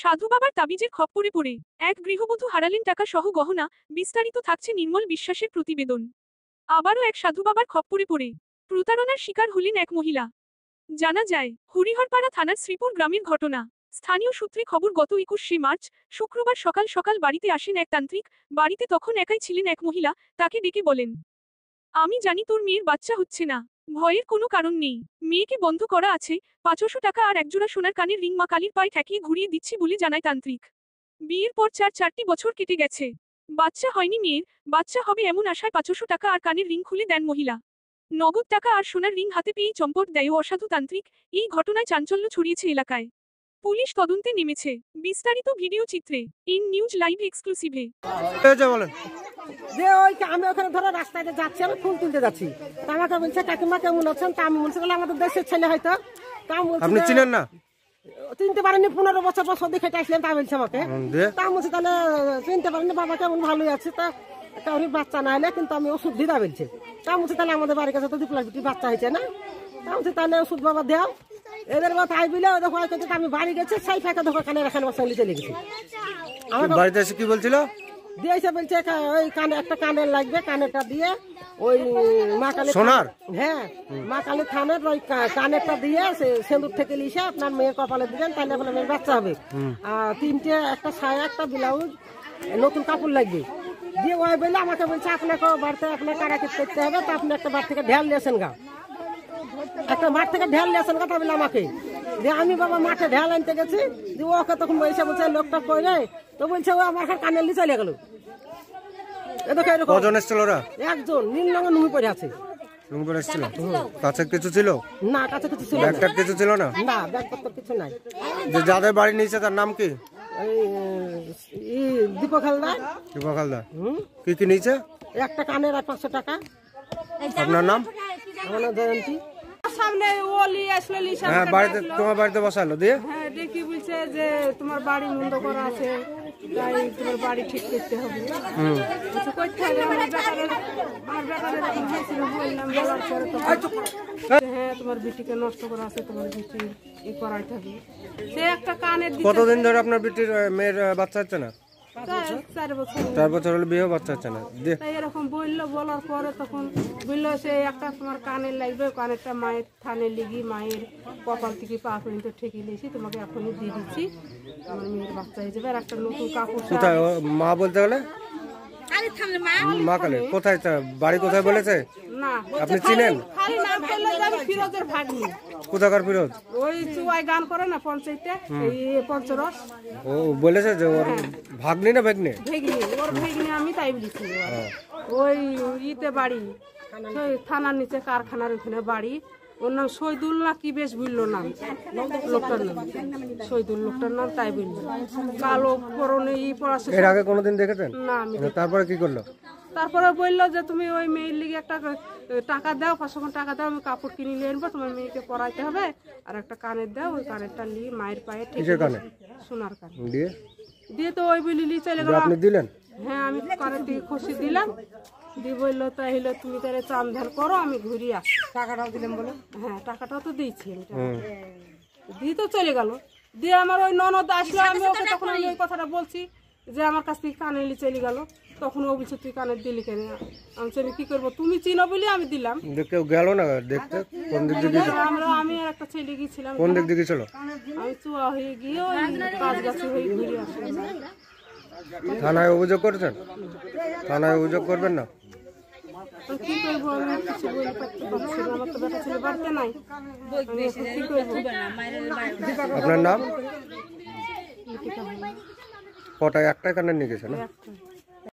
সাধু বাবার তাবিজের খপ্পরে পড়ে এক গৃহবধূ হারালেন টাকা সহ গহনা। বিস্তারিত থাকছে নির্মল বিশ্বাসের প্রতিবেদন। আবারও এক সাধু বাবার খপ্পরে পড়ে প্রতারণার শিকার হলেন এক মহিলা। জানা যায়, হরিহরপাড়া থানার শ্রীপুর গ্রামের ঘটনা। স্থানীয় সূত্রে খবর, গত 21শে মার্চ শুক্রবার সকাল সকাল বাড়িতে আসেন এক তান্ত্রিক। বাড়িতে তখন একাই ছিলেন এক মহিলা। তাকে ডেকে বলেন, আমি জানি তোর মেয়ের বাচ্চা হচ্ছে না, ভয়ের কোনো কারণ নেই। মেয়েকে বন্ধ করা আছে, 500 টাকা আর একজোড়া সোনার কানের রিং মা কালীর পায়ে ঠেকিয়ে ঘুরিয়ে দিচ্ছি বলে জানায় তান্ত্রিক। বিয়ের পর 4টি বছর কেটে গেছে, বাচ্চা হয়নি মেয়ের। বাচ্চা হবে এমন আশায় 500 টাকা আর কানের রিং খুলে দেন মহিলা। নগদ টাকা আর সোনার রিং হাতে পেয়েই চম্পট দেয় অসাধু তান্ত্রিক। এই ঘটনায় চাঞ্চল্য ছড়িয়েছে এলাকায়। পুলিশ তদন্তে নেমেছে। বিস্তারিত ভিডিও চিত্রে ইন নিউজ লাইভ এক্সক্লুসিভে। বলেন যে ওই আমি ওখানে ধরো রাস্তায় যাচ্ছি, আমি ফুল তুলতে যাচ্ছি। আমাকে বলছে, কাকিমা কেমন আছেন? তা আমি বলছি, আমাদের দেশের ছেলে হয়তো। আপনি চিনেন না? চিনতে পারেনি, 15 বছর পর সর্দি খেতে আসলাম। তা বলছে আমাকে, তা বলছি তাহলে চিনতে পারেনি, বাবা কেমন ভালোই আছে। তা কাউরি বাচ্চা না হলে কিন্তু আমি ওষুধ দিদা বলছে। তা বলছি তাহলে আমাদের বাড়ির কাছে তো 2 লাখ বাচ্চা হয়েছে না। তা বলছি তাহলে ওষুধ বাবা দেও। এদের বা তাই বিলে আমি বাড়ি গেছি, সেই ফাঁকা ধোকা কানে এখানে বসাইলে চলে গেছি। আমার বাড়িতে এসে কি বলছিল? দিয়েছে, বলছে ওই কানে একটা কানের লাগবে, কানেরটা দিয়ে ওই মা কালী সোনার, হ্যাঁ মা কালী থানের ওই কানেরটা দিয়ে সিঁদুর থেকে লিসে আপনার মেয়ের কপালে দিবেন, তাহলে আপনার মেয়ের বাচ্চা হবে। আর 3টে, একটা সায়া, একটা ব্লাউজ, নতুন কাপড় লাগবে দিয়ে ওই বলে আমাকে বলছে আপনাকে বাড়িতে আপনার কারাকিট করতে হবে। তা আপনি একটা বাড়ি থেকে ঢেল নিয়েছেন গা, একটা মাঠ থেকে ঢেল নিয়েছেন কথা বলে আমাকে। যে আমি বাবা মাঠে ঢেল আনতে গেছি, যে ওকে তখন বলছে লোকটা কইলে তো বলছে ও আমার কানে নিয়ে চলে গেল। কজন এসেছিল ওরা? একজন নীল রঙের নুমি পরে আছে। নুমি পরে এসেছিল? কাছে কিছু ছিল না? কাছে কিছু ছিল না, কিছু ছিল না, না ব্যাগপত্র কিছু নাই। যে যাদের বাড়ি নিয়েছে তার নাম কি? দীপক হালদার। দীপক হালদার। কি কি নিয়েছে? একটা কানের আর 500 টাকা। আপনার নাম? আমার নাম জয়ন্তী। সামনে ওলি আসলে লিসা হ্যাঁ, বাড়িতে তোমার বাড়িতে বসালো দিয়ে? হ্যাঁ, দেখি বলছে যে তোমার বাড়ি মন্দ করা আছে, তাই তোমার বাড়ি ঠিক করতে হবে। কিছু করতে হবে। আমার ব্যাপারে হয়েছিল, বললাম, বলার পরে হ্যাঁ তোমার বিটিকে নষ্ট করা আছে, তোমার বিটি ই করাইতে হবে। সে একটা কানের দিকে। কতদিন ধরে আপনার বিটির মেয়ের বাচ্চা হচ্ছে না? 4 বছর। 4 বছর হলে বিয়েও বাচ্চা হচ্ছে না। তাই এরকম বললো, বলার পরে তখন বললো সে একটা তোমার কানের লাগবে, কানেরটা মায়ের থানে লিগি মায়ের কপাল থেকে পা পর্যন্ত ঠেকে নিয়েছি, তোমাকে এখনই দিয়ে দিচ্ছি, আমার মেয়ের বাচ্চা হয়ে যাবে। আর একটা নতুন কাপড়। কোথায় মা বলতে গেলে? মা কালী কোথায়? বাড়ি কোথায় বলেছে? না আপনি চিনেন? খালি নাম বললো যে আমি ফিরোজের ভাগ্নি। কোথাকার ফিরোজ? ওই চুয়াই গান করে না পঞ্চায়েতে, এই পঞ্চরস। ও বলেছে যে ওর ভাগ্নি না ভাগ্নে? ভেগনি, ওর ভেগনি আমি, তাই বলেছি। ওই ইতে বাড়ি, থানার নিচে কারখানার ওখানে বাড়ি। ওর নাম শহীদুল না কি বেশ বললো নাম, লোকটার নাম শহীদুল, লোকটার নাম তাই বললো। কালো পরনে ই পড়াশোনা। এর আগে কোনোদিন দেখেছেন? না আমি। তারপরে কি করলো? তারপরে বললো যে তুমি ওই মেয়ের লিগে একটা টাকা দাও, 500 টাকা দাও, আমি কাপড় কিনে নিয়ে আনবো, তোমার মেয়েকে পড়াইতে হবে। আর একটা কানের দাও, ওই কানেরটা নিয়ে মায়ের পায়ে সোনার কান দিয়ে তো ওই বলি চলে গেল। আপনি দিলেন? হ্যাঁ, আমি কানের দিকে খুশি দিলাম। দিয়ে বললো তাহলে তুমি তাহলে চান ধার করো, আমি ঘুরিয়ে আসি। টাকাটাও দিলাম বলে। হ্যাঁ, টাকাটাও তো দিয়েছি আমি। দিয়ে তো চলে গেল। দিয়ে আমার ওই ননদ আসলো, আমি ওকে তখন আমি ওই কথাটা বলছি যে আমার কাছ থেকে কানে নিয়ে চলে গেল। তখন ও বলছে তুই কানের দিলি কেন? আমি কি করবো, তুমি চিনো বলে আমি দিলাম। কেউ গেল না দেখতে? কোন দিক দিয়ে? আমি আর একটা ছেলে গিয়েছিলাম। কোন দিক দিয়ে ছিল? আমি চুয়া হয়ে গিয়ে ওই কাজ গাছে হয়ে ঘুরে আসলাম। থানায় অভিযোগ করেছেন? থানায় অভিযোগ করবেন না? কি করবো, আমি কিছু বলে পারতে পারছি না, আমার তো বেটা ছেলে বাড়তে নাই। কি করবো? আপনার নাম? কটায়? একটাই কানে নিয়ে গেছে না?